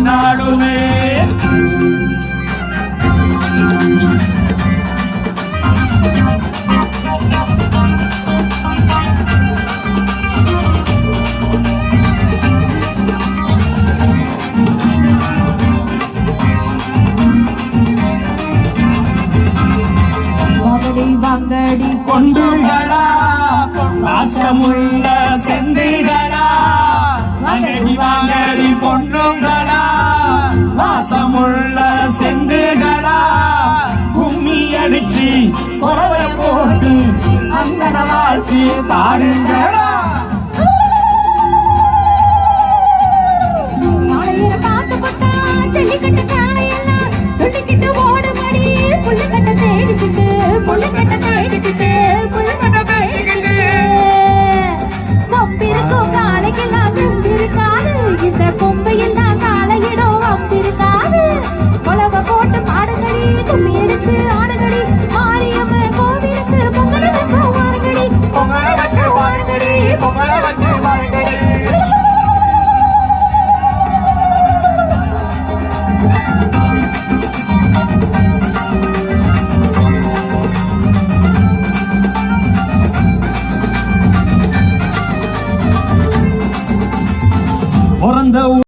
நாடுமே வாங்கடி கொண்டுகளா வாசமுள்ள செந்திகளா வாங்கடி வாங்கடி பொண்ணுங்களா வாசமுள்ள செந்துகளா கும்மி அடிச்சு கொலவை போட்டு அந்த வாழ்க்கை பாடுங்களா